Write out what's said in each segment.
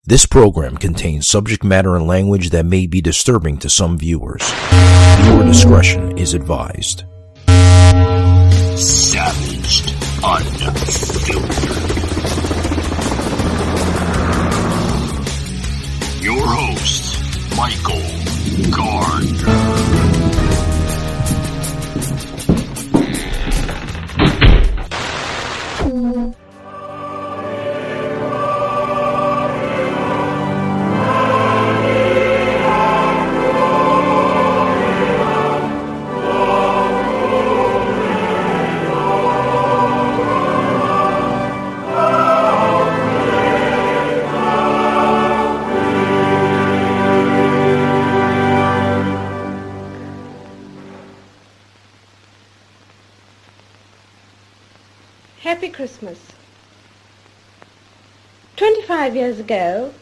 This program contains subject matter and language that may be disturbing to some viewers. Viewer discretion is advised. Savaged, unfiltered. Your host, Michael Gardner. Happy Christmas. 25 years ago,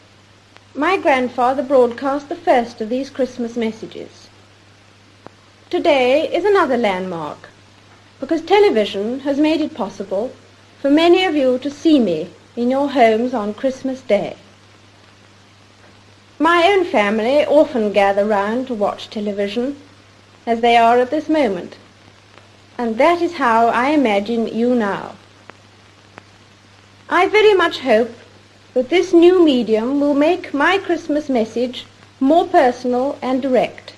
my grandfather broadcast the first of these Christmas messages. Today is another landmark, because television has made it possible for many of you to see me in your homes on Christmas Day. My own family often gather round to watch television, as they are at this moment, and that is how I imagine you now. I very much hope that this new medium will make my Christmas message more personal and direct.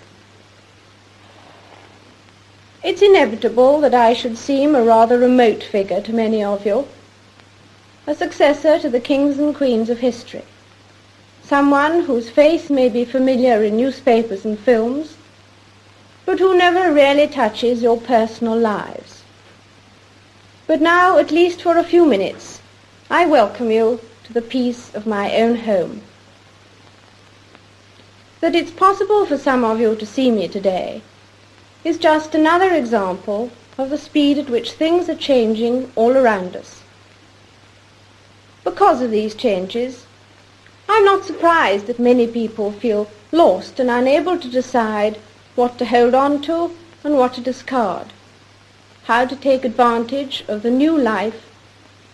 It's inevitable that I should seem a rather remote figure to many of you, a successor to the kings and queens of history, someone whose face may be familiar in newspapers and films, but who never really touches your personal lives. But now, at least for a few minutes, I welcome you to the peace of my own home. That it's possible for some of you to see me today is just another example of the speed at which things are changing all around us. Because of these changes, I'm not surprised that many people feel lost and unable to decide what to hold on to and what to discard, how to take advantage of the new life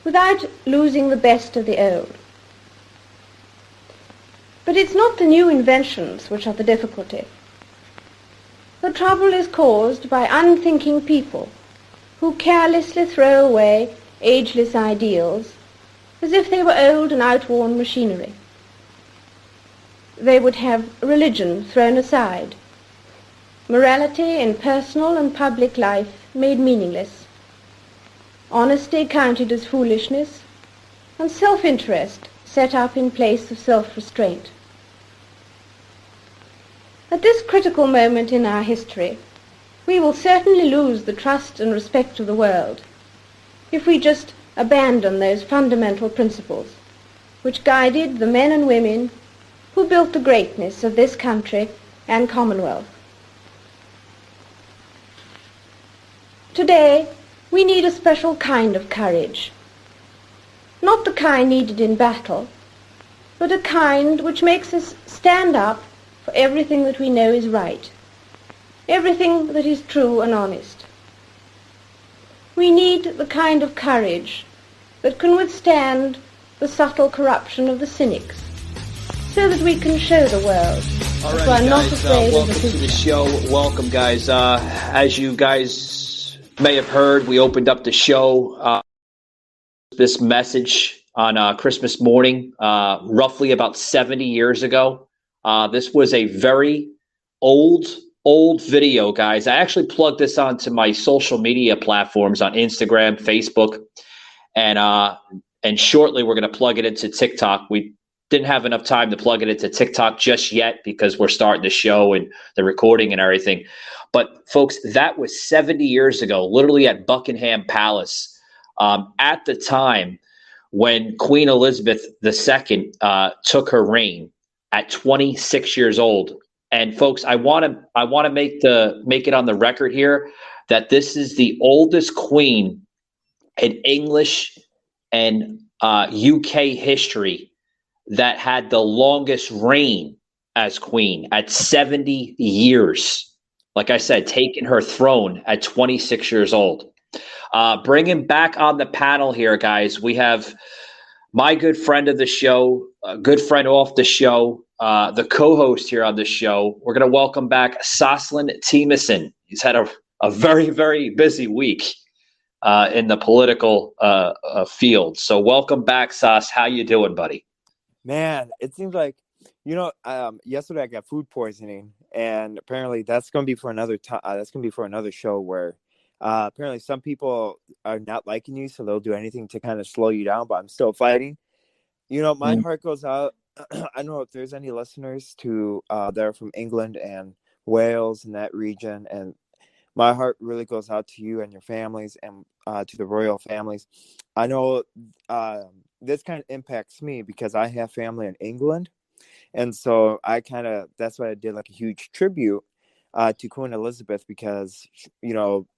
without losing the best of the old. But it's not the new inventions which are the difficulty. The trouble is caused by unthinking people who carelessly throw away ageless ideals as if they were old and outworn machinery. They would have religion thrown aside, morality in personal and public life made meaningless, honesty counted as foolishness, and self-interest set up in place of self-restraint. At this critical moment in our history, we will certainly lose the trust and respect of the world if we just abandon those fundamental principles which guided the men and women who built the greatness of this country and Commonwealth. Today, we need a special kind of courage. Not the kind needed in battle, but a kind which makes us stand up for everything that we know is right, everything that is true and honest. We need the kind of courage that can withstand the subtle corruption of the cynics, so that we can show the world that we are not afraid of the future. Welcome to the show. Welcome, guys. As you guys may have heard, we opened up the show this message on Christmas morning, roughly about 70 years ago. This was a very old video, guys. I actually plugged this onto my social media platforms on Instagram, Facebook, and shortly we're going to plug it into TikTok. We didn't have enough time to plug it into TikTok just yet because we're starting the show and the recording and everything. But folks, that was 70 years ago, literally at Buckingham Palace, at the time when Queen Elizabeth II took her reign at 26 years old. And folks, I want to make it on the record here that this is the oldest queen in English and UK history that had the longest reign as queen at 70 years. Like I said, taking her throne at 26 years old. Bringing back on the panel here, guys, we have my good friend of the show, a good friend off the show, the co-host here on the show. We're going to welcome back Soslin Timison. He's had a very, very busy week in the political field. So welcome back, Sas. How you doing, buddy? Man, it seems like, yesterday I got food poisoning, and apparently that's going to be for another time. That's going to be for another show where apparently some people are not liking you, so they'll do anything to kind of slow you down, but I'm still fighting. My heart goes out. I don't know if there's any listeners that are from England and Wales and that region, and my heart really goes out to you and your families and to the royal families. I know this kind of impacts me because I have family in England. And so that's why I did like a huge tribute to Queen Elizabeth because,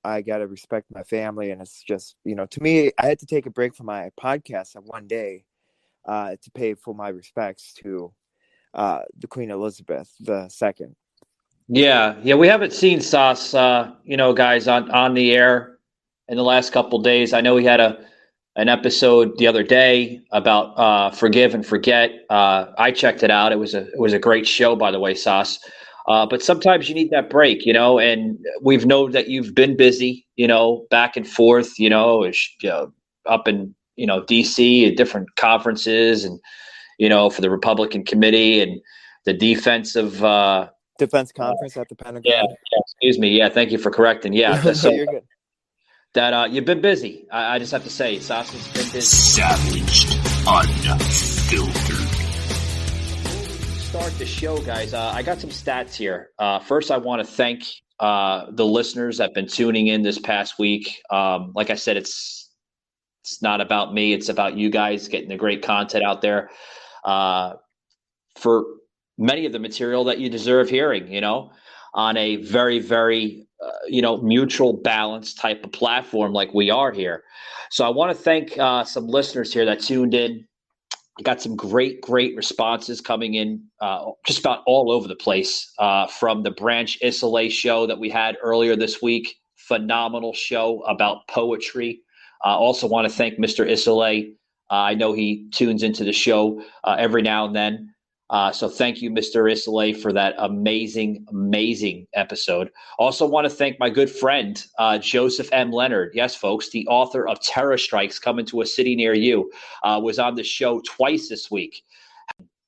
I got to respect my family. And it's just, to me, I had to take a break from my podcast on one day to pay for my respects to the Queen Elizabeth II. Yeah, we haven't seen Sas, guys on the air in the last couple of days. I know he had an episode the other day about Forgive and Forget. I checked it out. It was a great show, by the way, Sas. But sometimes you need that break, and we've known that you've been busy, back and forth, up in DC at different conferences and for the Republican committee and the defense conference at the Pentagon. Yeah, excuse me. Yeah, thank you for correcting. Yeah, No, you're good. That you've been busy. I just have to say, Sasha's been busy. Savaged, unfiltered. Start the show, guys. I got some stats here. First, I want to thank the listeners that have been tuning in this past week. Like I said, it's not about me. It's about you guys getting the great content out there for many of the material that you deserve hearing, on a very, very, mutual balance type of platform like we are here. So I want to thank some listeners here that tuned in. I got some great responses coming in just about all over the place from the Branch Isolé show that we had earlier this week. Phenomenal show about poetry. Also want to thank Mr. Isolé. I know he tunes into the show every now and then. So thank you, Mr. Isolé, for that amazing episode. Also want to thank my good friend, Joseph M. Leonard. Yes, folks, the author of Terror Strikes Coming to a City Near You, was on the show twice this week.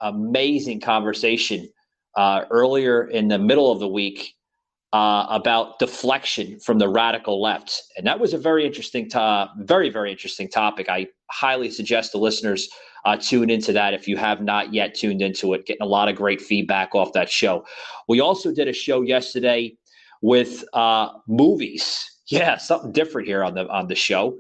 Amazing conversation earlier in the middle of the week about deflection from the radical left. And that was a very interesting, very, very interesting topic. I highly suggest the listeners tune into that if you have not yet tuned into it. Getting a lot of great feedback off that show. We also did a show yesterday with movies. Yeah, something different here on the show.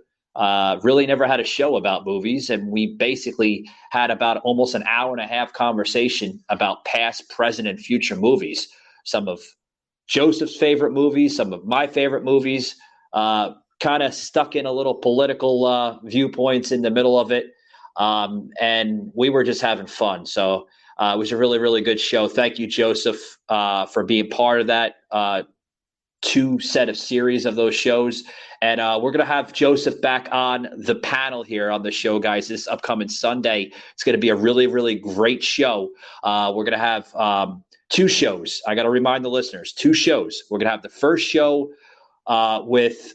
Really never had a show about movies, and we basically had about almost an hour and a half conversation about past, present, and future movies. Some of Joseph's favorite movies, some of my favorite movies, kind of stuck in a little political viewpoints in the middle of it. And we were just having fun. So it was a really, really good show. Thank you, Joseph, for being part of that two set of series of those shows. And we're going to have Joseph back on the panel here on the show, guys, this upcoming Sunday. It's going to be a really, really great show. We're going to have two shows. I got to remind the listeners, two shows. We're going to have the first show with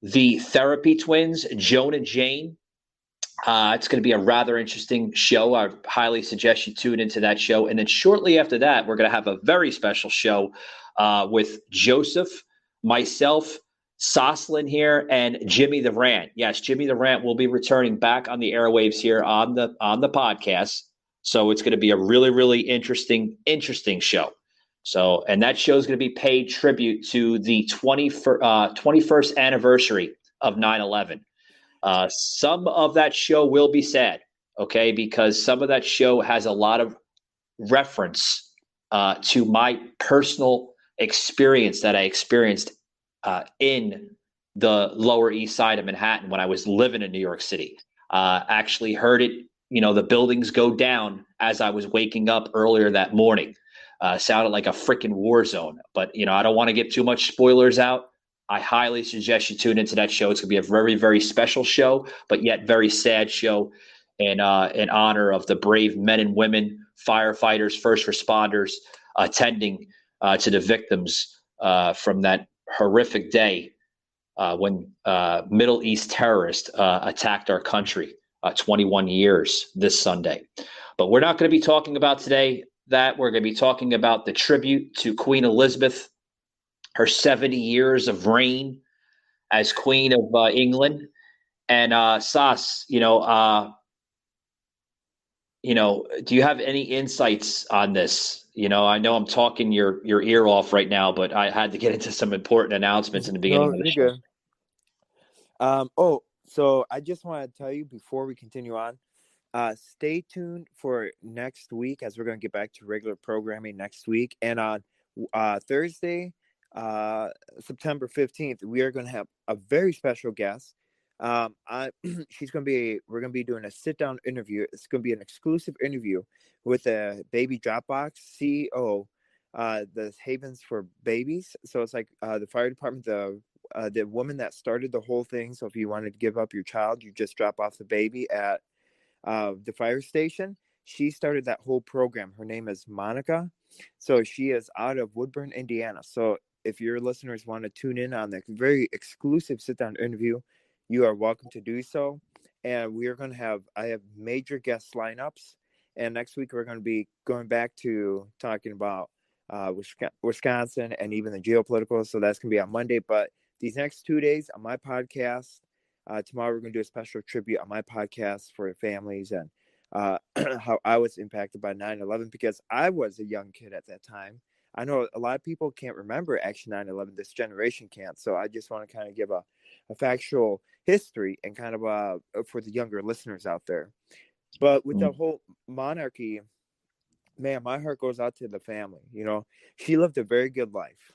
the Therapy Twins, Joan and Jane. It's going to be a rather interesting show. I highly suggest you tune into that show. And then shortly after that, we're going to have a very special show with Joseph, myself, Soslin here, and Jimmy the Rant. Yes, Jimmy the Rant will be returning back on the airwaves here on the podcast. So it's going to be a really, really interesting show. So, and that show is going to be paid tribute to the 21st anniversary of 9/11. Some of that show will be sad, okay, because some of that show has a lot of reference to my personal experience that I experienced in the Lower East Side of Manhattan when I was living in New York City. Actually heard it, the buildings go down as I was waking up earlier that morning. Sounded like a freaking war zone, but I don't want to give too much spoilers out. I highly suggest you tune into that show. It's going to be a very, very special show, but yet very sad show. in honor of the brave men and women, firefighters, first responders attending to the victims from that horrific day when Middle East terrorists attacked our country 21 years this Sunday. But we're not going to be talking about today that. We're going to be talking about the tribute to Queen Elizabeth, her 70 years of reign as Queen of England. And Sas, do you have any insights on this? I know I'm talking your ear off right now, but I had to get into some important announcements in the beginning No, of the you're show. good. So I just want to tell you before we continue on, stay tuned for next week as we're going to get back to regular programming next week. And on Thursday, September 15th, we are going to have a very special guest. We're going to be doing a sit down interview. It's going to be an exclusive interview with a baby Dropbox CEO, the Havens for Babies. So it's like the fire department, the woman that started the whole thing. So if you wanted to give up your child, you just drop off the baby at the fire station. She started that whole program. Her name is Monica. So she is out of Woodburn, Indiana. So if your listeners want to tune in on the very exclusive sit-down interview, you are welcome to do so. And we are going to I have major guest lineups. And next week, we're going to be going back to talking about Wisconsin and even the geopolitical. So that's going to be on Monday. But these next 2 days on my podcast, tomorrow we're going to do a special tribute on my podcast for families and how I was impacted by 9/11 because I was a young kid at that time. I know a lot of people can't remember actually 9/11. This generation can't. So I just want to kind of give a factual history and kind of for the younger listeners out there. But with the whole monarchy, man, my heart goes out to the family. She lived a very good life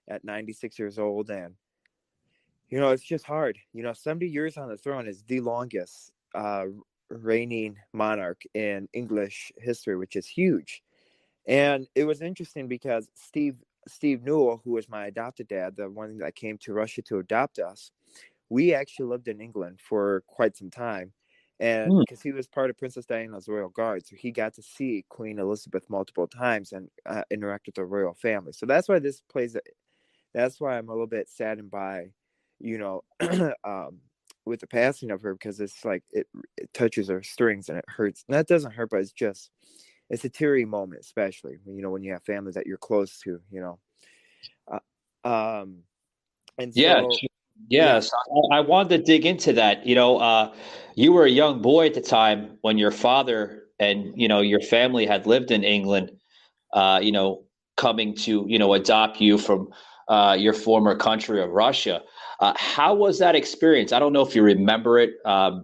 at 96 years old. And, it's just hard. 70 years on the throne is the longest reigning monarch in English history, which is huge. And it was interesting because Steve Newell, who was my adopted dad, the one that came to Russia to adopt us, we actually lived in England for quite some time. And because he was part of Princess Diana's royal guard, so he got to see Queen Elizabeth multiple times and interact with the royal family. So that's why that's why I'm a little bit saddened by, with the passing of her, because it's like it touches our strings and it hurts. And that doesn't hurt, but it's a teary moment, especially when you have family that you're close to. And so Yes, I wanted to dig into that. You were a young boy at the time when your father and your family had lived in England. Coming to adopt you from your former country of Russia. How was that experience? I don't know if you remember it. I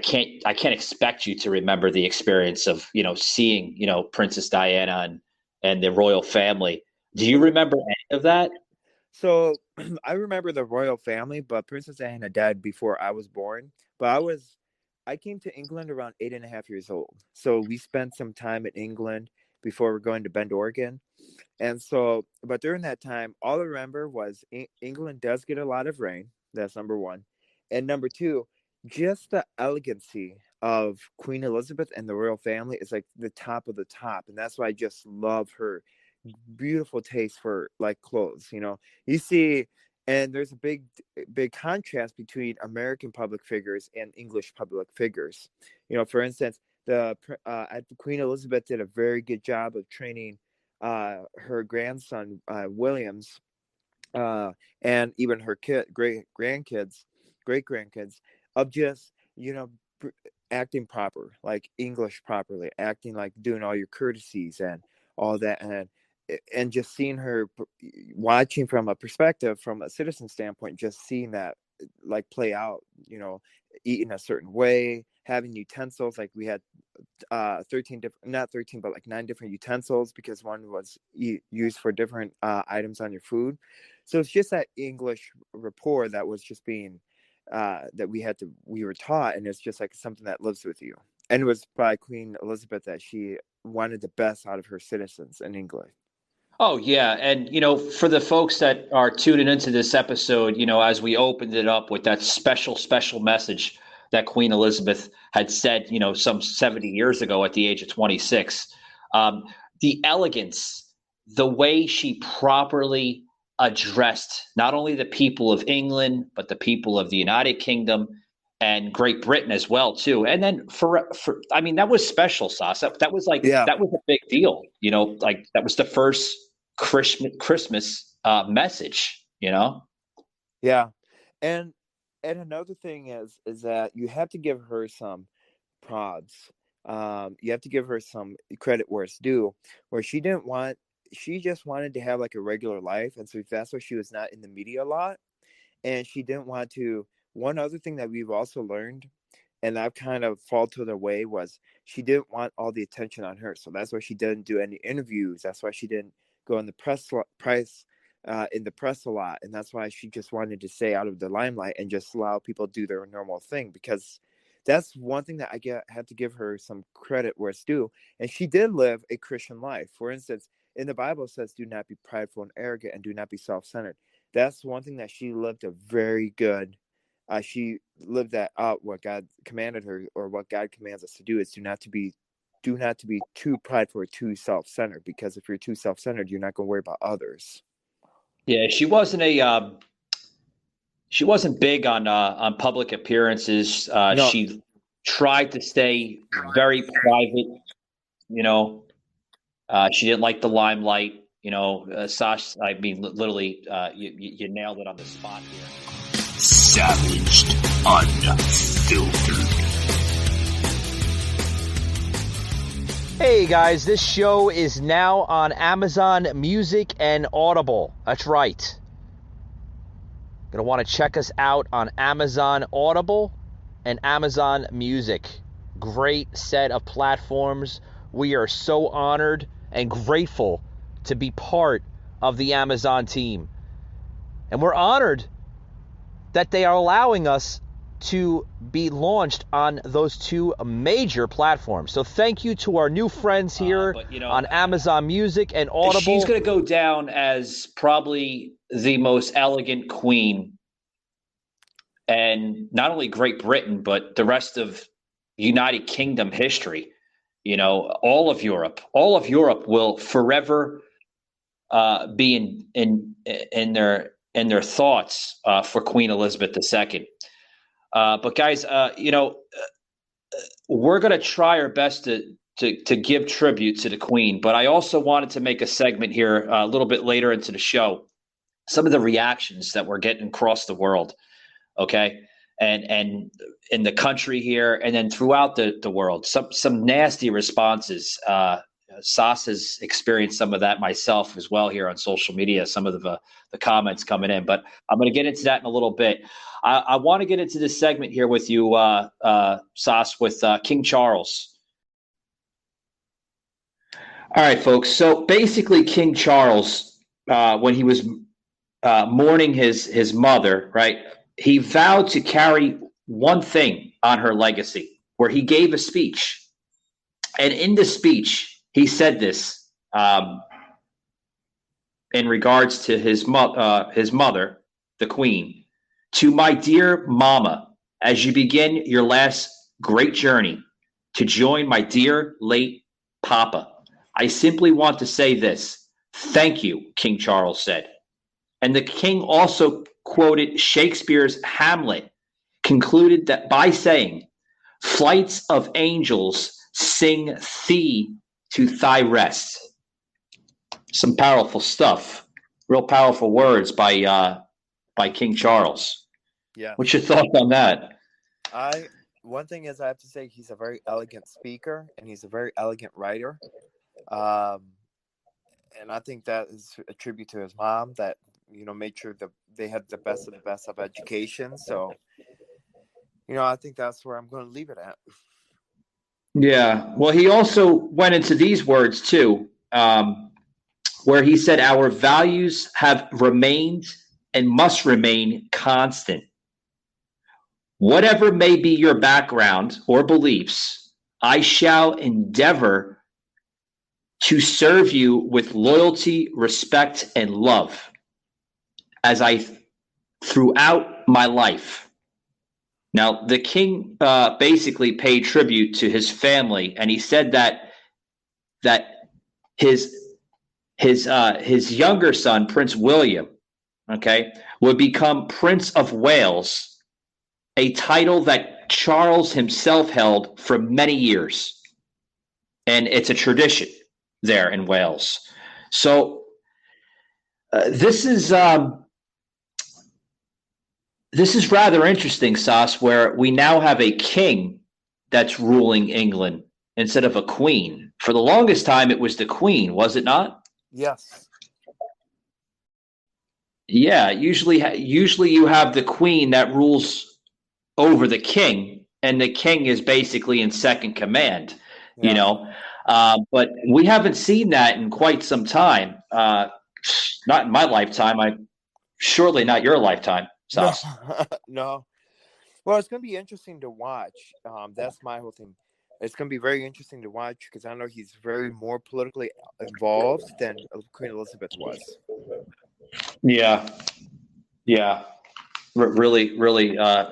can't expect you to remember the experience of seeing Princess Diana and the royal family. Do you remember any of that? So I remember the royal family, but Princess Diana died before I was born. But I came to England around 8.5 years old. So we spent some time in England before we're going to Bend, Oregon. And so, but during that time, all I remember was England does get a lot of rain. That's number one. And number two, just the elegancy of Queen Elizabeth and the royal family is like the top of the top. And that's why I just love her beautiful taste for like clothes. You see, and there's a big contrast between American public figures and English public figures. For instance, the Queen Elizabeth did a very good job of training her grandson Williams and even her great grandkids of just acting proper, like English properly, acting like doing all your courtesies and all that, and just seeing her, watching from a citizen standpoint, just seeing that like play out, eating a certain way, having utensils, like we had 13 different, not 13, but like 9 different utensils because one was used for different items on your food. So it's just that English rapport that was just being that we were taught, and it's just like something that lives with you. And it was by Queen Elizabeth that she wanted the best out of her citizens in England. Oh, yeah. And, for the folks that are tuning into this episode, as we opened it up with that special, special message that Queen Elizabeth had said, some 70 years ago at the age of 26. The elegance, the way she properly addressed not only the people of England, but the people of the United Kingdom and Great Britain as well, too. And then that was special, Sauce. That was that was a big deal, that was the first Christmas message, Yeah. And another thing is that you have to give her some prods. You have to give her some credit where it's due, where she just wanted to have like a regular life. And so that's why she was not in the media a lot. And she didn't want to. One other thing that we've also learned, and I've kind of faltered away, was she didn't want all the attention on her. So that's why she didn't do any interviews. That's why she didn't go in the press a lot. And that's why she just wanted to stay out of the limelight and just allow people to do their normal thing, because that's one thing that have to give her some credit where it's due. And she did live a Christian life. For instance, in the Bible, it says, do not be prideful and arrogant and do not be self-centered. That's one thing that she lived a very good. She lived that out, what God commanded her, or what God commands us to do, is do not to be too prideful or too self-centered, because if you're too self-centered, you're not going to worry about others. Yeah, she wasn't big on public appearances. No. She tried to stay very private. She didn't like the limelight. Sash, literally, you nailed it on the spot here. Savaged, unfiltered. Hey guys, this show is now on Amazon Music and Audible. That's right. Gonna want to check us out on Amazon Audible and Amazon Music. Great set of platforms. We are so honored and grateful to be part of the Amazon team. And we're honored that they are allowing us to be launched on those two major platforms. So thank you to our new friends here on Amazon Music and Audible. She's going to go down as probably the most elegant queen, and not only Great Britain, but the rest of United Kingdom history. All of Europe will forever be in their thoughts for Queen Elizabeth II. But guys, we're going to try our best to give tribute to the Queen. But I also wanted to make a segment here a little bit later into the show, some of the reactions that we're getting across the world, okay, and in the country here, and then throughout the world, some nasty responses. Sas has experienced some of that myself as well here on social media, some of the comments coming in, but I'm going to get into that in a little bit. I want to get into this segment here with you, Sas, with King Charles. All right, folks. So basically, King Charles, when he was mourning his mother, right, he vowed to carry one thing on her legacy, where he gave a speech. And in the speech, he said this in regards to his mother, the Queen. To my dear mama, as you begin your last great journey to join my dear late papa, I simply want to say this. Thank you, King Charles said. And the king also quoted Shakespeare's Hamlet, concluded that by saying, flights of angels sing thee to thy rest. Some powerful stuff, real powerful words by King Charles. Yeah. What's your thought on that? One thing is, I have to say, he's a very elegant speaker and he's a very elegant writer. And I think that is a tribute to his mom that, made sure that they had the best of education. So, I think that's where I'm going to leave it at. Yeah. Well, he also went into these words too, where he said, our values have remained and must remain constant. Whatever may be your background or beliefs, I shall endeavor to serve you with loyalty, respect, and love as I throughout my life. Now, the king basically paid tribute to his family, and he said that his his younger son, Prince William, okay, would become Prince of Wales, a title that Charles himself held for many years, and it's a tradition there in Wales. So this is rather interesting, Sas, where we now have a king that's ruling England instead of a queen. For the longest time, it was the queen, was it not? Yes. Yeah, usually you have the queen that rules over the king, and the king is basically in second command. You Yeah. know, but we haven't seen that in quite some time. Not in my lifetime. I surely not your lifetime, No. Sas. No. Well, it's going to be interesting to watch. That's my whole thing. It's going to be very interesting to watch because I know he's very more politically involved than Queen Elizabeth was. Yeah, yeah. Really,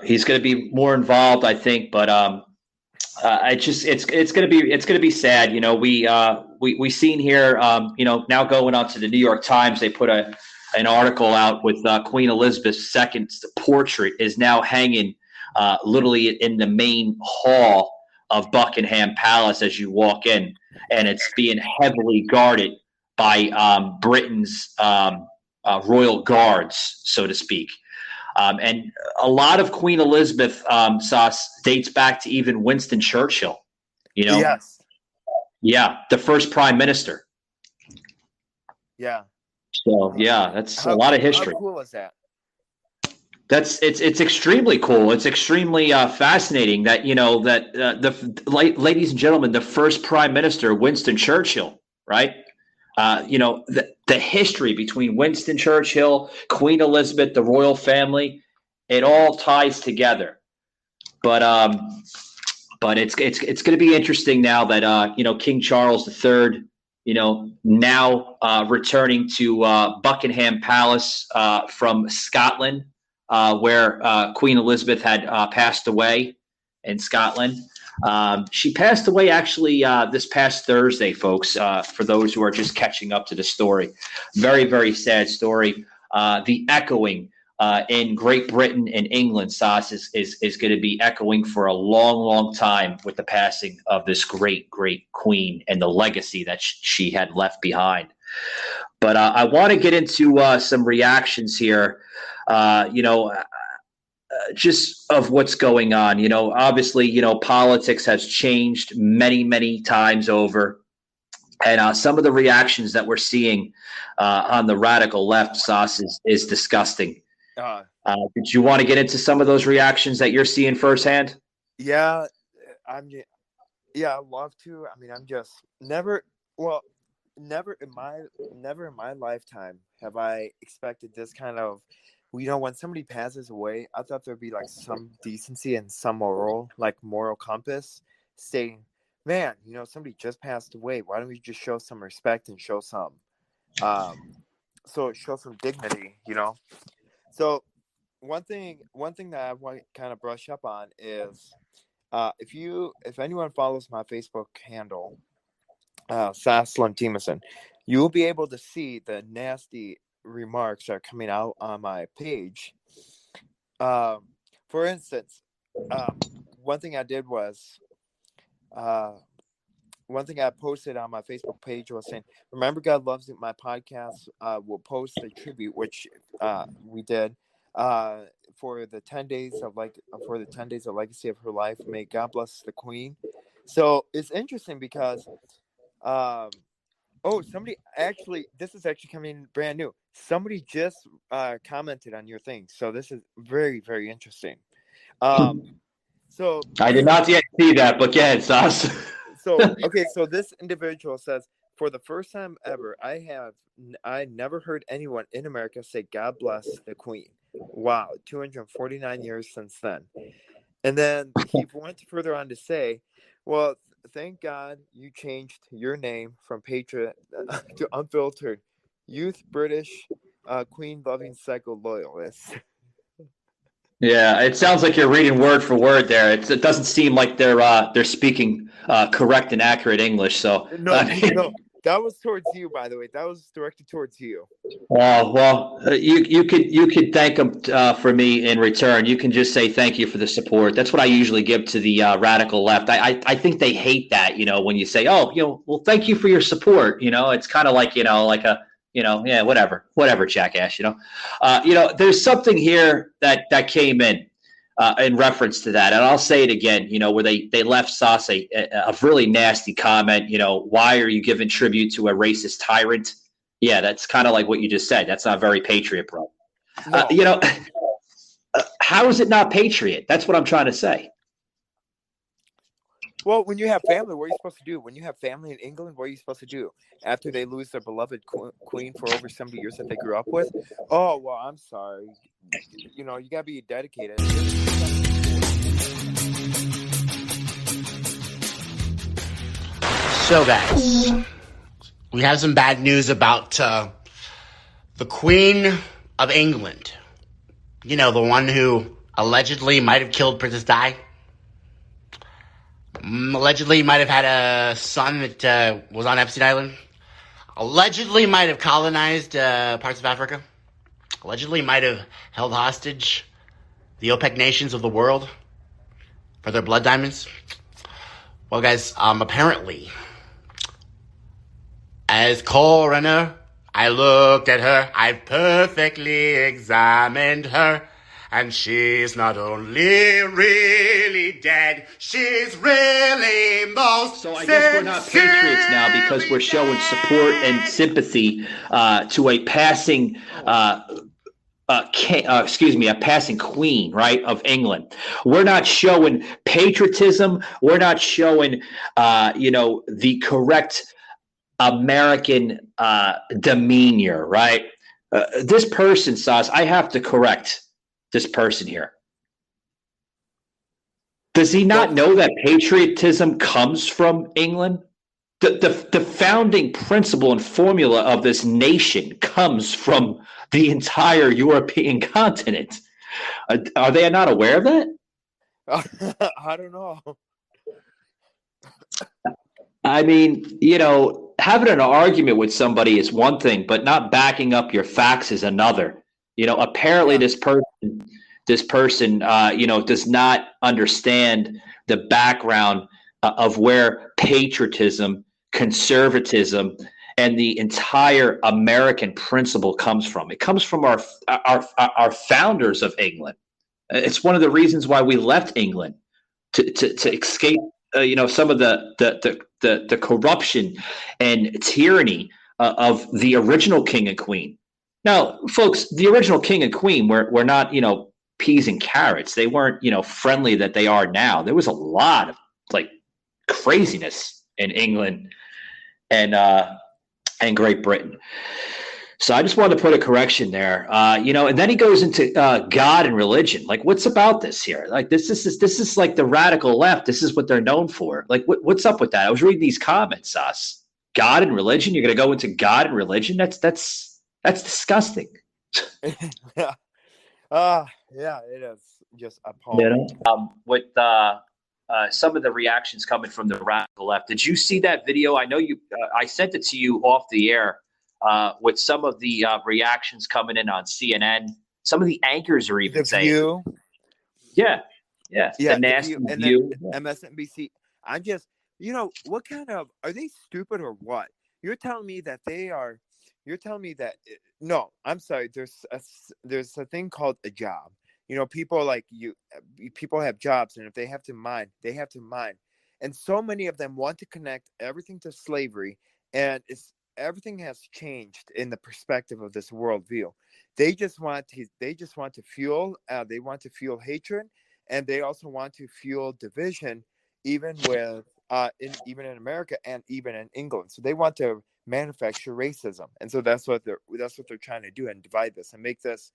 he's going to be more involved, I think. But it's going to be sad. You know, we seen here. You know, now going on to the New York Times, they put an article out with Queen Elizabeth II's portrait is now hanging literally in the main hall of Buckingham Palace as you walk in, and it's being heavily guarded by Britain's royal guards, so to speak. And a lot of Queen Elizabeth sauce dates back to even Winston Churchill. You know, Yes. yeah, the first prime minister. Yeah. So yeah, that's a lot of history. How cool is that? It's extremely cool. It's extremely fascinating that ladies and gentlemen, the first prime minister, Winston Churchill, right? The history between Winston Churchill, Queen Elizabeth, the royal family, it all ties together. But it's going to be interesting now that King Charles III, now returning to Buckingham Palace from Scotland, where Queen Elizabeth had passed away in Scotland. She passed away actually this past Thursday, folks, for those who are just catching up to the story. Very, very sad story. The echoing in Great Britain and England, Sas, is going to be echoing for a long, long time with the passing of this great, great queen and the legacy that she had left behind. But I want to get into some reactions here. Just of what's going on. Obviously, politics has changed many, many times over. And some of the reactions that we're seeing on the radical left, Sauce, is disgusting. Did you want to get into some of those reactions that you're seeing firsthand? Yeah, I love to. I mean, I'm just never in my lifetime have I expected this kind of. When somebody passes away, I thought there'd be like some decency and some moral compass saying, man, somebody just passed away. Why don't we just show some respect and show some dignity, So one thing that I want to kind of brush up on is if anyone follows my Facebook handle, Saslin Timason, you will be able to see the nasty remarks are coming out on my page. For instance, one thing I did was one thing I posted on my Facebook page was saying, remember, God loves it. My podcast will post a tribute, which we did for the 10 days of legacy of her life. May God bless the Queen. So it's interesting because somebody this is actually coming brand new. Somebody just commented on your thing. So this is very, very interesting. So I did not yet see that, but go ahead, Sas. So this individual says, for the first time ever, I never heard anyone in America say God bless the Queen. Wow, 249 years since then. And then he went further on to say, well, thank God you changed your name from Patriot to Unfiltered Youth British Queen Loving Psycho Loyalist. Yeah, it sounds like you're reading word for word there. It doesn't seem like they're speaking correct and accurate English. So, No, no, that was towards you, by the way. That was directed towards you. you could thank them for me in return. You can just say thank you for the support. That's what I usually give to the radical left. I think they hate that. When you say, oh, well, thank you for your support. It's kind of like like a yeah, whatever, jackass. There's something here that came in reference to that, and I'll say it again. Where they left Sauce a really nasty comment. Why are you giving tribute to a racist tyrant? Yeah, that's kind of like what you just said. That's not very patriot, bro. No. How is it not patriot? That's what I'm trying to say. Well, when you have family, what are you supposed to do? When you have family in England, what are you supposed to do after they lose their beloved queen for over 70 years that they grew up with? Oh, well, I'm sorry. You got to be dedicated. So, guys, we have some bad news about the Queen of England. The one who allegedly might have killed Princess Di. Allegedly might have had a son that was on Epstein Island. Allegedly might have colonized parts of Africa. Allegedly might have held hostage the OPEC nations of the world for their blood diamonds. Well, guys, apparently, as coroner, I looked at her, I perfectly examined her. And she's not only really dead, she's really most. So I guess we're not patriots now because we're showing support and sympathy to a passing, a passing queen, right, of England. We're not showing patriotism. We're not showing, the correct American demeanor, right? This person, Sas, I have to correct this person here. Does he not know that patriotism comes from England? The founding principle and formula of this nation comes from the entire European continent. Are they not aware of that? I don't know. I mean, having an argument with somebody is one thing, but not backing up your facts is another. Apparently this person, does not understand the background of where patriotism, conservatism, and the entire American principle comes from. It comes from our founders of England. It's one of the reasons why we left England to escape, some of the corruption and tyranny of the original king and queen. Now, folks, the original king and queen were not, peas and carrots. They weren't, friendly that they are now. There was a lot of craziness in England and Great Britain. So I just wanted to put a correction there, and then he goes into God and religion. What's about this here? This is like the radical left. This is what they're known for. What's up with that? I was reading these comments, Us. God and religion. You're going to go into God and religion. That's disgusting. Yeah, it is just appalling. With some of the reactions coming from the radical left. Did you see that video? I know you. I sent it to you off the air. With some of the reactions coming in on CNN, some of the anchors are even saying, View. Yeah, the nasty View, MSNBC. I'm just, what kind of, are they stupid or what? You're telling me that they are. You're telling me that no, I'm sorry. There's a thing called a job. People like you. People have jobs, and if they have to mine, they have to mine. And so many of them want to connect everything to slavery, and everything has changed in the perspective of this worldview. They just want to fuel. They want to fuel hatred, and they also want to fuel division, even in America and even in England. So they want to manufacture racism, and so that's what they're trying to do, and divide this and make this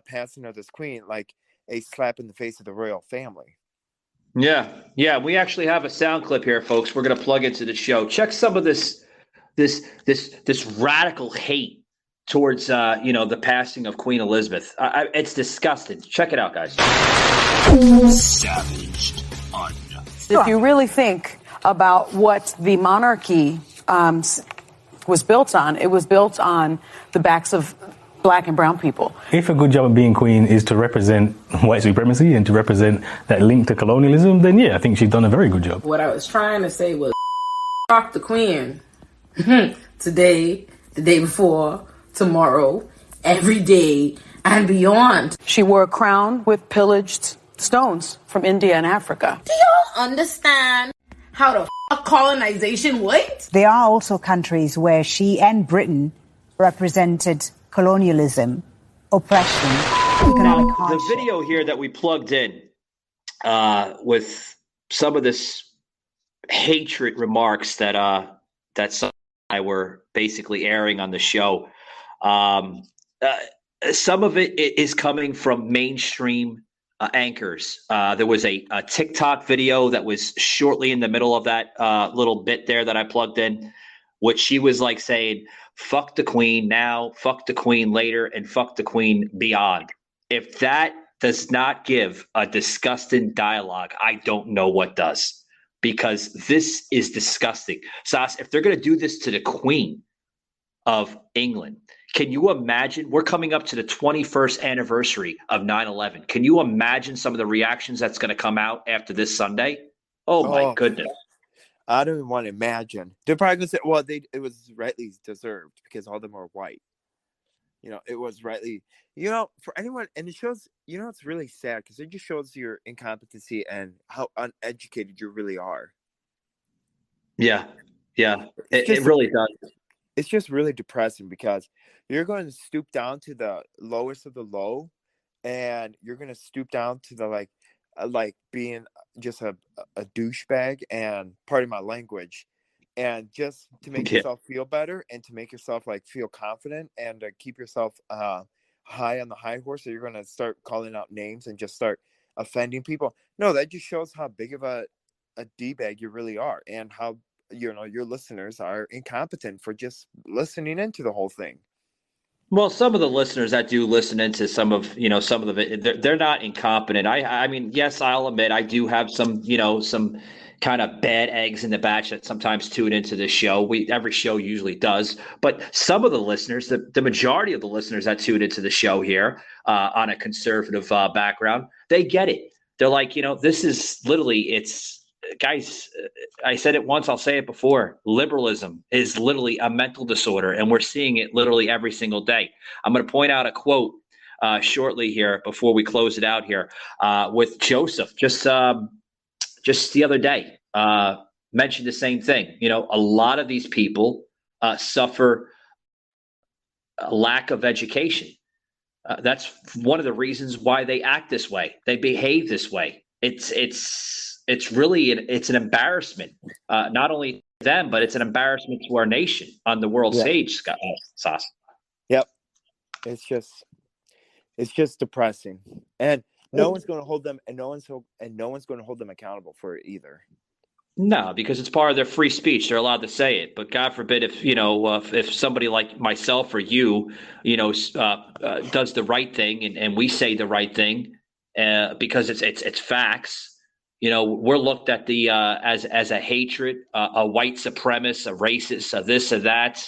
passing of this queen like a slap in the face of the royal family. Yeah. We actually have a sound clip here, folks. We're gonna plug into the show. Check some of this radical hate towards the passing of Queen Elizabeth. It's disgusting. Check it out, guys. Savaged Unfiltered. If you really think about what the monarchy was built on, it was built on the backs of black and brown people. If a good job of being queen is to represent white supremacy and to represent that link to colonialism, then yeah, I think she's done a very good job. What I was trying to say was fuck the queen. Today, the day before, tomorrow, every day, and beyond. She wore a crown with pillaged stones from India and Africa. Do y'all understand how the fuck colonization works? There are also countries where she and Britain represented colonialism, oppression, economic hardship. The video here that we plugged in with some of this hatred remarks that some I were basically airing on the show. Some of it is coming from mainstream anchors. There was a TikTok video that was shortly in the middle of that little bit there that I plugged in, which she was like saying, fuck the queen now, fuck the queen later, and fuck the queen beyond. If that does not give a disgusting dialogue, I don't know what does, because this is disgusting. Sas, if they're going to do this to the Queen of England, can you imagine? We're coming up to the 21st anniversary of 9/11. Can you imagine some of the reactions that's going to come out after this Sunday? Oh my goodness. I don't even want to imagine. They're probably going to say, well, it was rightly deserved because all of them are white. It was rightly, for anyone, and it shows, it's really sad because it just shows your incompetency and how uneducated you really are. Yeah. It really does. It's just really depressing because you're going to stoop down to the lowest of the low, and you're going to stoop down to the like being just a douchebag, and pardon my language, and just to make yourself feel better and to make yourself feel confident and to keep yourself high on the high horse. So you're going to start calling out names and just start offending people. No, that just shows how big of a D-bag you really are, and how your listeners are incompetent for just listening into the whole thing. Well, some of the listeners that do listen into some of the, they're not incompetent. I mean, yes, I'll admit I do have some kind of bad eggs in the batch that sometimes tune into the show. Every show usually does, but some of the listeners, the majority of the listeners that tune into the show here on a conservative background, they get it. They're like, this is literally, guys, I said it once, I'll say it before. Liberalism is literally a mental disorder, and we're seeing it literally every single day. I'm going to point out a quote shortly here before we close it out here with Joseph. Just the other day, mentioned the same thing. A lot of these people suffer a lack of education. That's one of the reasons why they act this way. They behave this way. It's really an embarrassment, not only to them, but it's an embarrassment to our nation on the world stage, Sas. Yep. It's just depressing. And no one's going to hold them, and no one's going to hold them accountable for it either. No, because it's part of their free speech. They're allowed to say it. But God forbid if somebody like myself or you, does the right thing, and we say the right thing because it's facts. We're looked at as a hatred, a white supremacist, a racist, a this or that.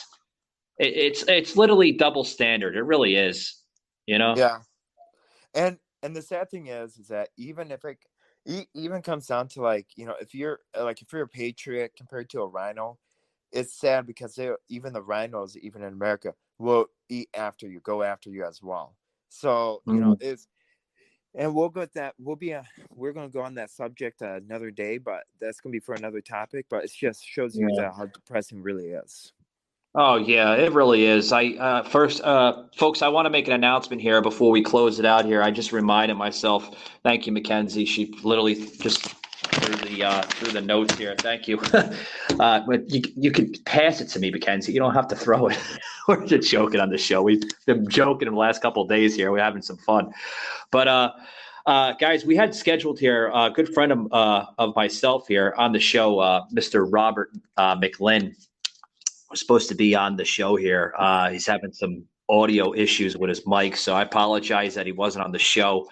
It's literally double standard. It really is. Yeah. And the sad thing is that even if it even comes down to if you're a patriot compared to a rhino, it's sad because even the rhinos, even in America, will eat after you, go after you as well. So and we'll go with that. We're going to go on that subject another day, but that's going to be for another topic. But it just shows you how depressing really is. Oh yeah, it really is. First, folks, I want to make an announcement here before we close it out here. I just reminded myself. Thank you, Mackenzie. She literally just through the notes here. Thank you. But you could pass it to me, Mackenzie. You don't have to throw it. We're just joking on the show. We've been joking in the last couple of days here. We're having some fun. But guys, we had scheduled here a good friend of myself here on the show, Mr. Robert McLinn. Was supposed to be on the show here. He's having some audio issues with his mic, so I apologize that he wasn't on the show.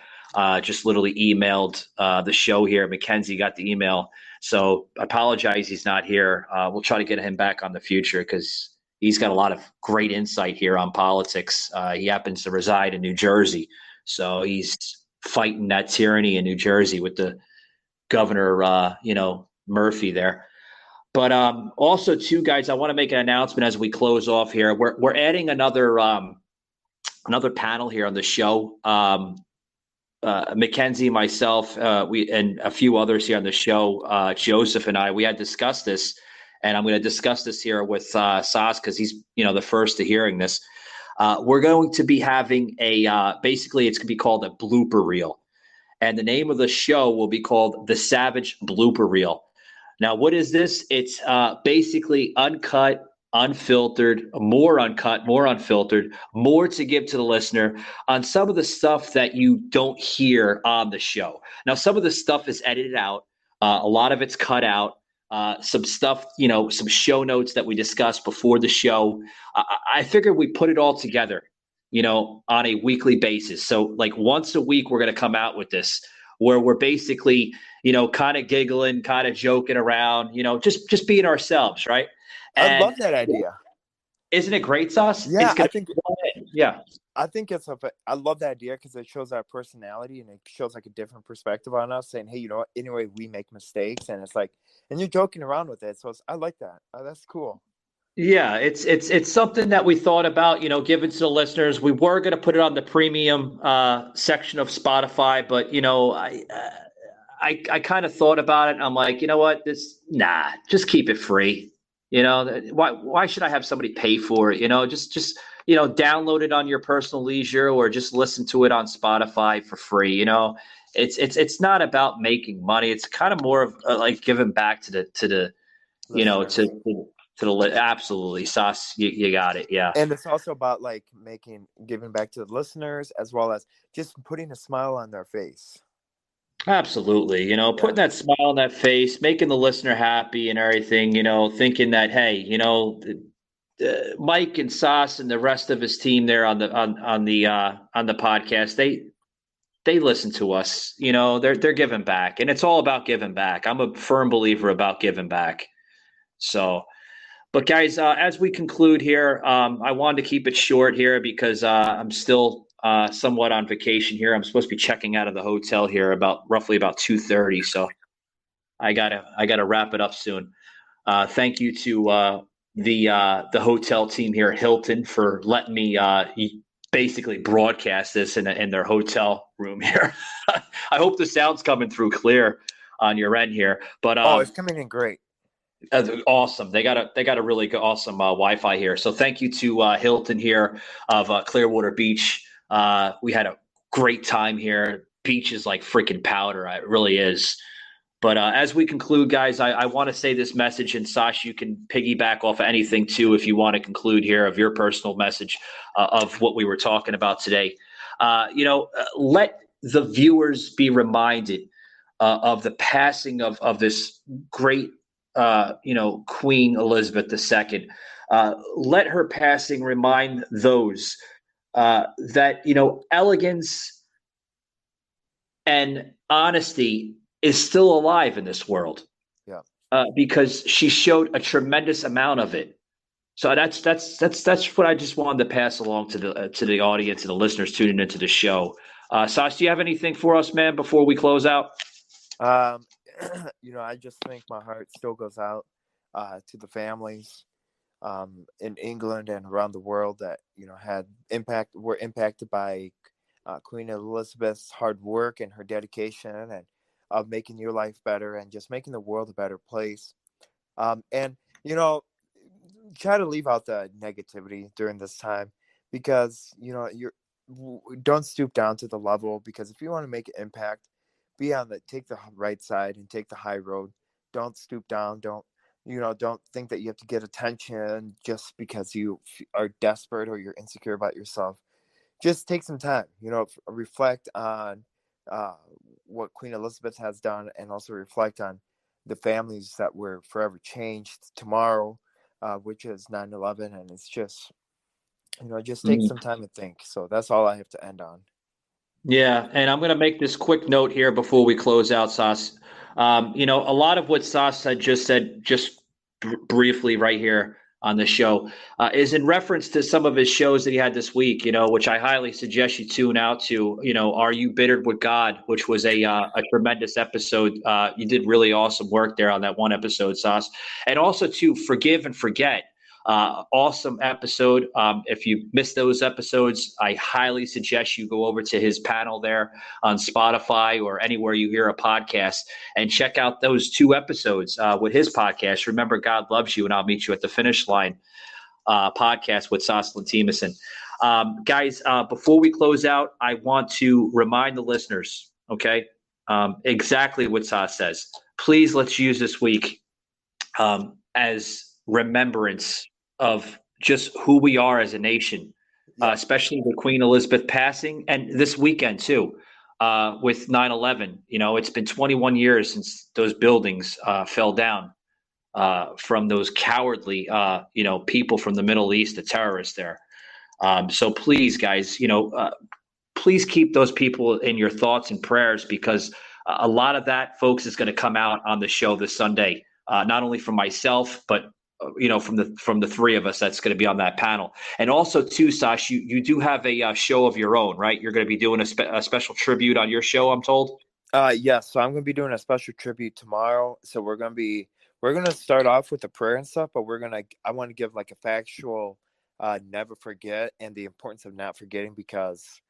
Just literally emailed the show here. Mackenzie got the email, so I apologize he's not here. We'll try to get him back on the future because he's got a lot of great insight here on politics. He happens to reside in New Jersey, so he's fighting that tyranny in New Jersey with the governor, Murphy there. But also, too, guys, I want to make an announcement as we close off here. We're adding another panel here on the show. Mackenzie, myself, we and a few others here on the show, Joseph and I, we had discussed this, and I'm going to discuss this here with Sas because he's the first to hearing this. We're going to be having basically it's going to be called a blooper reel, and the name of the show will be called the Savage Blooper Reel. Now, what is this? It's basically uncut, unfiltered, more uncut, more unfiltered, more to give to the listener on some of the stuff that you don't hear on the show. Now, some of the stuff is edited out. A lot of it's cut out. Some stuff, some show notes that we discussed before the show. I figured we put it all together, on a weekly basis. So like once a week, we're going to come out with this where we're basically, kind of giggling, kind of joking around, just being ourselves, right? And I love that idea. Isn't it great, Sauce? Yeah, I think I love that idea because it shows our personality and it shows like a different perspective on us, saying, hey, you know what? Anyway, we make mistakes, and it's like, and you're joking around with it, so I like that. That's cool. Yeah, it's something that we thought about, giving to the listeners. We were going to put it on the premium section of Spotify, but I kind of thought about it, and I'm like, you know what? Just keep it free. Why should I have somebody pay for it? Just download it on your personal leisure or just listen to it on Spotify for free. It's not about making money. It's kind of more of like giving back to the absolutely, Sas, you got it. Yeah. And it's also about like giving back to the listeners as well as just putting a smile on their face. Absolutely. Putting that smile on that face, making the listener happy and everything, thinking that, hey, Mike and Sauce and the rest of his team there on the podcast, they listen to us, they're giving back, and it's all about giving back. I'm a firm believer about giving back. So, but guys, as we conclude here, I wanted to keep it short here because I'm still somewhat on vacation here. I'm supposed to be checking out of the hotel here roughly about 2:30. So I gotta wrap it up soon. Thank you to the hotel team here at Hilton for letting me basically broadcast this in their hotel room here. I hope the sound's coming through clear on your end here. But it's coming in great. Awesome. They got a really good, awesome Wi-Fi here. So thank you to Hilton here of Clearwater Beach. We had a great time here. Beach is like freaking powder. It really is. But as we conclude, guys, I want to say this message, and Sash, you can piggyback off of anything too if you want to conclude here of your personal message of what we were talking about today. Let the viewers be reminded of the passing of this great Queen Elizabeth II. Let her passing remind those that, elegance and honesty is still alive in this world. Yeah. Because she showed a tremendous amount of it. So that's what I just wanted to pass along to the audience and the listeners tuning into the show. Sas, do you have anything for us, man, before we close out? I just think my heart still goes out to the families in England and around the world that were impacted by Queen Elizabeth's hard work and her dedication and of making your life better and just making the world a better place. And try to leave out the negativity during this time because don't stoop down to the level, because if you want to make an impact, take the right side and take the high road. Don't stoop down. Don't think that you have to get attention just because you are desperate or you're insecure about yourself. Just take some time, reflect on what Queen Elizabeth has done, and also reflect on the families that were forever changed tomorrow, which is 9/11. And it's just, just take some time to think. So that's all I have to end on. Yeah, and I'm going to make this quick note here before we close out, Sas. A lot of what Sas had just said, briefly right here on the show, is in reference to some of his shows that he had this week, which I highly suggest you tune out to. Are You Bittered with God, which was a tremendous episode. You did really awesome work there on that one episode, Sas. And also to Forgive and Forget. Awesome episode. If you missed those episodes, I highly suggest you go over to his panel there on Spotify or anywhere you hear a podcast and check out those 2 episodes with his podcast. Remember, God Loves You and I'll Meet You at the Finish Line podcast with Soslan Timison. Guys, before we close out, I want to remind the listeners, okay, exactly what Sas says. Please let's use this week as remembrance of just who we are as a nation, especially with Queen Elizabeth passing, and this weekend too, with 9/11. It's been 21 years since those buildings fell down from those cowardly, people from the Middle East, the terrorists there. So please, guys, please keep those people in your thoughts and prayers, because a lot of that, folks, is going to come out on the show this Sunday, not only from myself, but from the 3 of us that's going to be on that panel. And also too, Sash, you do have a show of your own, right? You're going to be doing a special tribute on your show, I'm told. Yes. So I'm going to be doing a special tribute tomorrow. So we're going to start off with the prayer and stuff, but I want to give like a factual, never forget, and the importance of not forgetting, because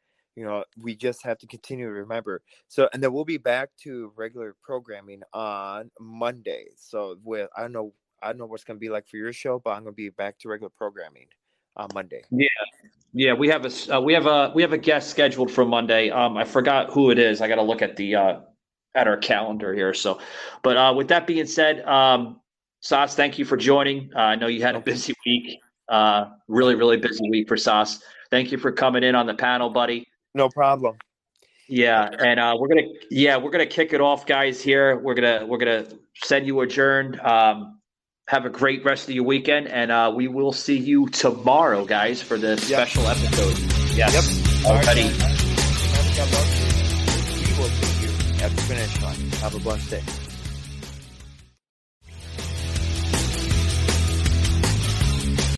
we just have to continue to remember. So, and then we'll be back to regular programming on Monday. So I don't know what's going to be like for your show, but I'm going to be back to regular programming on Monday. Yeah. We have a guest scheduled for Monday. I forgot who it is. I got to look at at our calendar here. So, but with that being said, Sas, thank you for joining. I know you had a busy week. Really, really busy week for Sas. Thank you for coming in on the panel, buddy. No problem. Yeah, and we're gonna kick it off, guys. Here, we're gonna send you adjourned. Have a great rest of your weekend, and we will see you tomorrow, guys, for the special episode. Yes. Yep. Already. We will see you at the finish line. Have a blessed day.